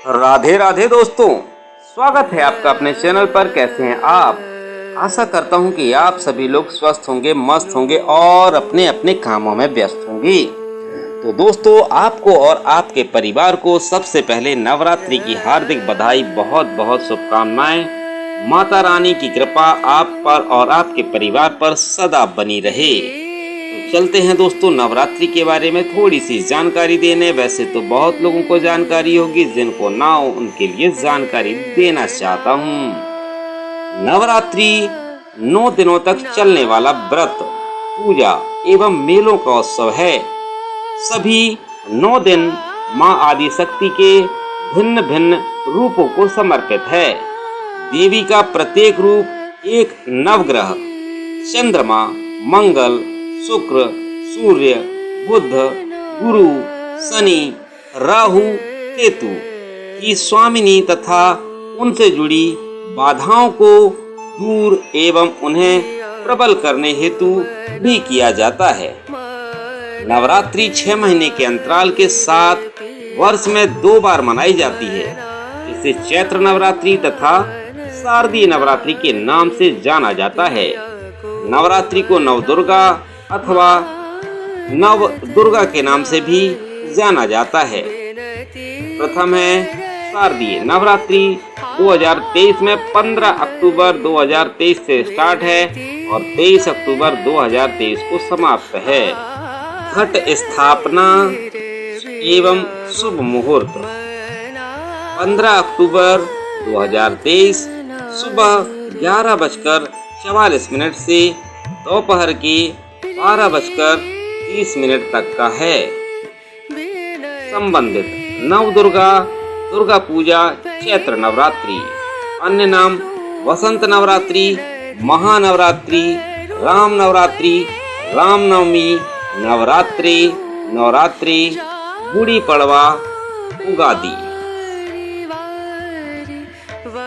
राधे राधे दोस्तों, स्वागत है आपका अपने चैनल पर। कैसे हैं आप? आशा करता हूं कि आप सभी लोग स्वस्थ होंगे, मस्त होंगे और अपने अपने कामों में व्यस्त होंगे। तो दोस्तों, आपको और आपके परिवार को सबसे पहले नवरात्रि की हार्दिक बधाई, बहुत बहुत शुभकामनाएं। माता रानी की कृपा आप पर और आपके परिवार पर सदा बनी रहे। तो चलते हैं दोस्तों नवरात्रि के बारे में थोड़ी सी जानकारी देने। वैसे तो बहुत लोगों को जानकारी होगी, जिनको ना हो उनके लिए जानकारी देना चाहता हूँ। नवरात्रि 9 दिनों तक चलने वाला व्रत, पूजा एवं मेलों का उत्सव है। सभी 9 दिन माँ आदि शक्ति के भिन्न भिन्न रूपों को समर्पित है। देवी का प्रत्येक रूप एक नवग्रह, चंद्रमा, मंगल, शुक्र, सूर्य, बुध, गुरु, शनि, राहु, केतु की स्वामिनी तथा उनसे जुड़ी बाधाओं को दूर एवं उन्हें प्रबल करने हेतु भी किया जाता है। नवरात्रि 6 महीने के अंतराल के साथ वर्ष में 2 बार मनाई जाती है। इसे चैत्र नवरात्रि तथा शारदीय नवरात्रि के नाम से जाना जाता है। नवरात्रि को नवदुर्गा अथवा नव दुर्गा के नाम से भी जाना जाता है। प्रथम है शारदीय नवरात्रि 2023 में 15 अक्टूबर 2023 से स्टार्ट है और 23 अक्टूबर 2023 को समाप्त है। घट स्थापना एवं शुभ मुहूर्त 15 अक्टूबर 2023 सुबह 11:44 से दोपहर के 12:30 तक का है। संबंधित नवदुर्गा दुर्गा पूजा चैत्र नवरात्रि, अन्य नाम वसंत नवरात्रि, महानवरात्रि, राम नवरात्रि, रामनवमी, नवरात्रि, नवरात्रि, गुड़ी पड़वा, उगादि।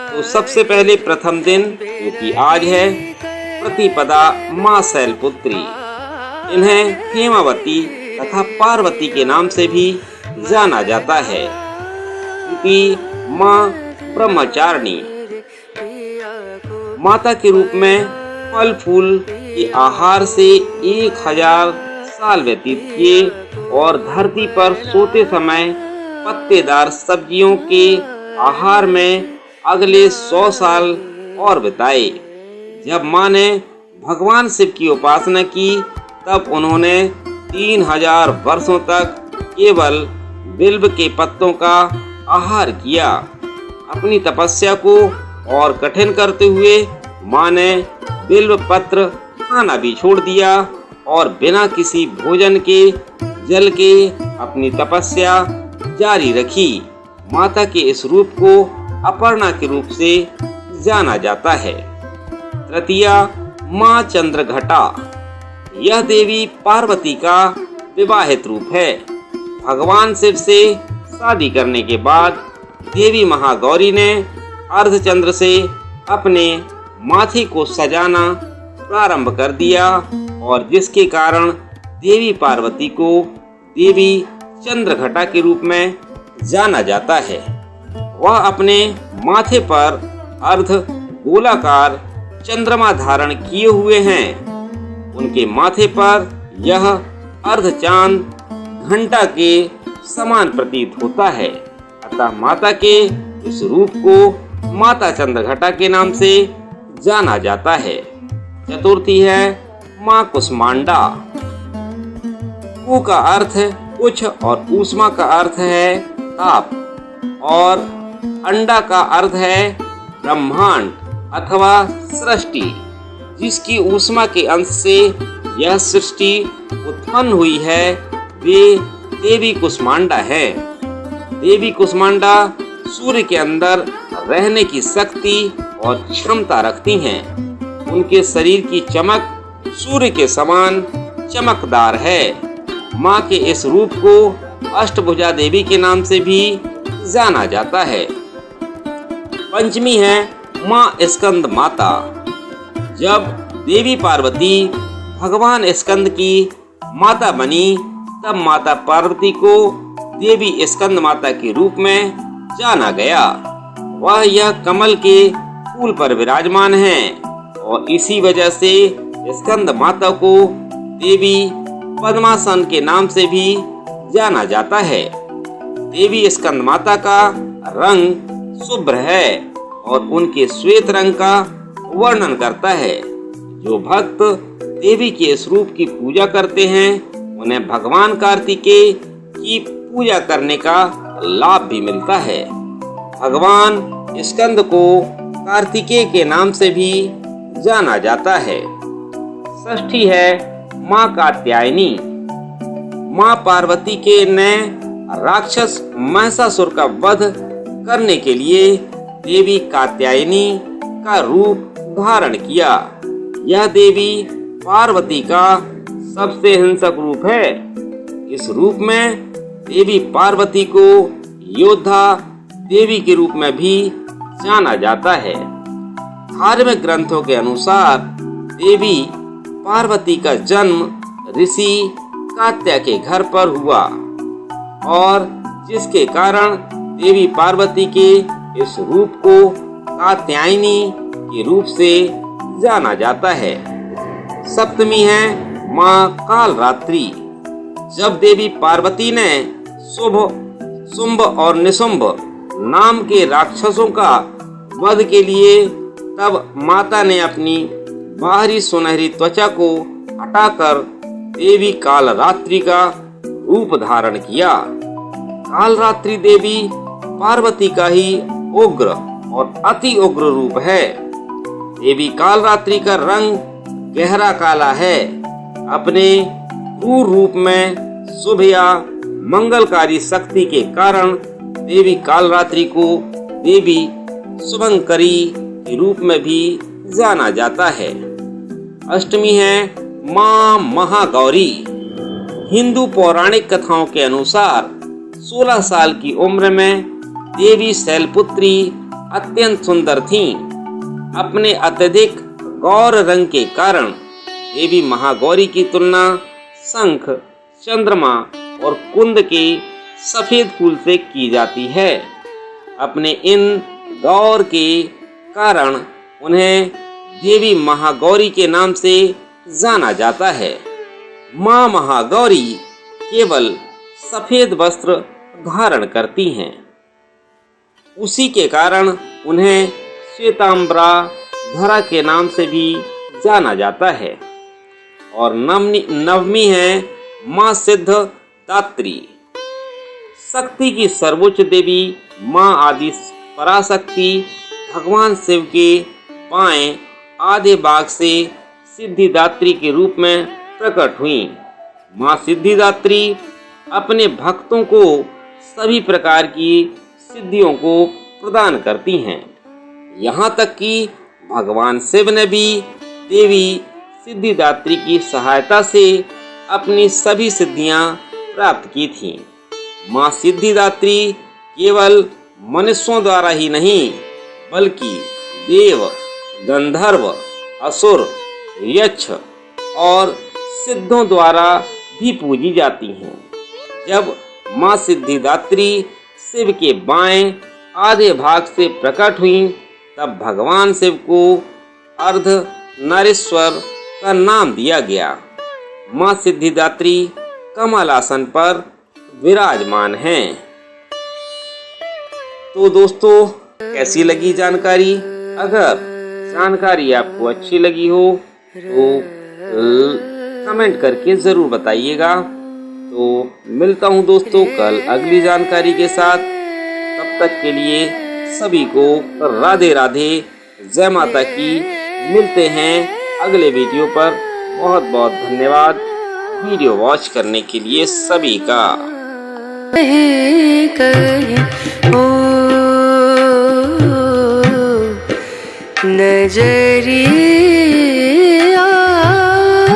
तो सबसे पहले प्रथम दिन जो कि आज है, प्रतिपदा माँ शैलपुत्री। इन्हें हेमावती तथा पार्वती के नाम से भी जाना जाता है, क्योंकि माँ ब्रह्मचारिणी माता के रूप में फल फूल के आहार से 1000 साल व्यतीत किए और धरती पर सोते समय पत्तेदार सब्जियों के आहार में अगले 100 साल और बिताए। जब माँ ने भगवान शिव की उपासना की, तब उन्होंने 3000 वर्षों तक केवल बिल्व के पत्तों का आहार किया। अपनी तपस्या को और कठिन करते हुए माँ ने बिल्व पत्र खाना भी छोड़ दिया और बिना किसी भोजन के, जल के अपनी तपस्या जारी रखी। माता के इस रूप को अपर्णा के रूप से जाना जाता है। तृतीया माँ चंद्रघटा। यह देवी पार्वती का विवाहित रूप है। भगवान शिव से शादी करने के बाद देवी महागौरी ने अर्धचंद्र से अपने माथे को सजाना प्रारंभ कर दिया और जिसके कारण देवी पार्वती को देवी चंद्रघटा के रूप में जाना जाता है। वह अपने माथे पर अर्ध गोलाकार चंद्रमा धारण किए हुए हैं। उनके माथे पर यह अर्धचांद घंटा के समान प्रतीत होता है। अतः माता के इस रूप को माता चंद्रघटा के नाम से जाना जाता है। चतुर्थी है माँ कुष्मांडा। कु का अर्थ कुछ और ऊष्मा का अर्थ है ताप और अंडा का अर्थ है ब्रह्मांड अथवा सृष्टि, जिसकी ऊष्मा के अंश से यह सृष्टि उत्पन्न हुई है, वे देवी कुष्मांडा है। देवी कुष्मांडा सूर्य के अंदर रहने की शक्ति और क्षमता रखती हैं। उनके शरीर की चमक सूर्य के समान चमकदार है। माँ के इस रूप को अष्टभुजा देवी के नाम से भी जाना जाता है। पंचमी है माँ स्कंद माता। जब देवी पार्वती भगवान स्कंद की माता बनी, तब माता पार्वती को देवी स्कंद माता के रूप में जाना गया। वह यह कमल के फूल पर विराजमान हैं और इसी वजह से स्कंद माता को देवी पद्मासन के नाम से भी जाना जाता है। देवी स्कंद माता का रंग शुभ्र है और उनके श्वेत रंग का वर्णन करता है। जो भक्त देवी के इस रूप की पूजा करते हैं उन्हें भगवान कार्तिकेय की पूजा करने का लाभ भी मिलता है। भगवान स्कंद को कार्तिकेय के नाम से भी जाना जाता है। षष्ठी है माँ कात्यायनी। माँ पार्वती के ने राक्षस महिषासुर का वध करने के लिए देवी कात्यायनी का रूप धारण किया। यह देवी पार्वती का सबसे हिंसक रूप है। इस रूप में देवी पार्वती को योद्धा देवी के रूप में भी जाना जाता है। धार्मिक ग्रंथों के अनुसार देवी पार्वती का जन्म ऋषि कात्या के घर पर हुआ और जिसके कारण देवी पार्वती के इस रूप को कात्यायनी के रूप से जाना जाता है। सप्तमी है माँ कालरात्रि। जब देवी पार्वती ने शुंभ और निशुंभ नाम के राक्षसों का वध के लिए तब माता ने अपनी बाहरी सुनहरी त्वचा को हटाकर देवी कालरात्रि का रूप धारण किया। कालरात्रि देवी पार्वती का ही उग्र और अति उग्र रूप है। देवी कालरात्रि का रंग गहरा काला है। अपने क्रूर रूप में शुभ या मंगलकारी शक्ति के कारण देवी कालरात्रि को देवी शुभंकरी के रूप में भी जाना जाता है। अष्टमी है माँ महागौरी। हिंदू पौराणिक कथाओं के अनुसार 16 साल की उम्र में देवी शैलपुत्री अत्यंत सुंदर थीं। अपने अत्यधिक गौर रंग के कारण देवी महागौरी की तुलना शंख, चंद्रमा और कुंद के सफेद फूल से की जाती है। अपने इन गौर के कारण उन्हें देवी महागौरी के नाम से जाना जाता है। माँ महागौरी केवल सफेद वस्त्र धारण करती हैं। उसी के कारण उन्हें श्वेतांबरा धरा के नाम से भी जाना जाता है। और नवमी है माँ सिद्धिदात्री। शक्ति की सर्वोच्च देवी माँ आदि पराशक्ति भगवान शिव के बाएं आधे भाग से सिद्धिदात्री के रूप में प्रकट हुई। माँ सिद्धिदात्री अपने भक्तों को सभी प्रकार की सिद्धियों को प्रदान करती हैं। यहाँ तक कि भगवान शिव ने भी देवी सिद्धिदात्री की सहायता से अपनी सभी सिद्धियां प्राप्त की थीं। माँ सिद्धिदात्री केवल मनुष्यों द्वारा ही नहीं बल्कि देव, गंधर्व, असुर, यक्ष और सिद्धों द्वारा भी पूजी जाती हैं। जब माँ सिद्धिदात्री शिव के बाएं आधे भाग से प्रकट हुई तब भगवान शिव को अर्धनारीश्वर का नाम दिया गया। माँ सिद्धिदात्री कमल आसन पर विराजमान हैं। तो दोस्तों, कैसी लगी जानकारी? अगर जानकारी आपको अच्छी लगी हो तो कमेंट करके जरूर बताइएगा। तो मिलता हूँ दोस्तों कल अगली जानकारी के साथ। तब तक के लिए सभी को राधे राधे, जय माता की। मिलते हैं अगले वीडियो पर। बहुत बहुत धन्यवाद वीडियो वॉच करने के लिए सभी का। नजरिए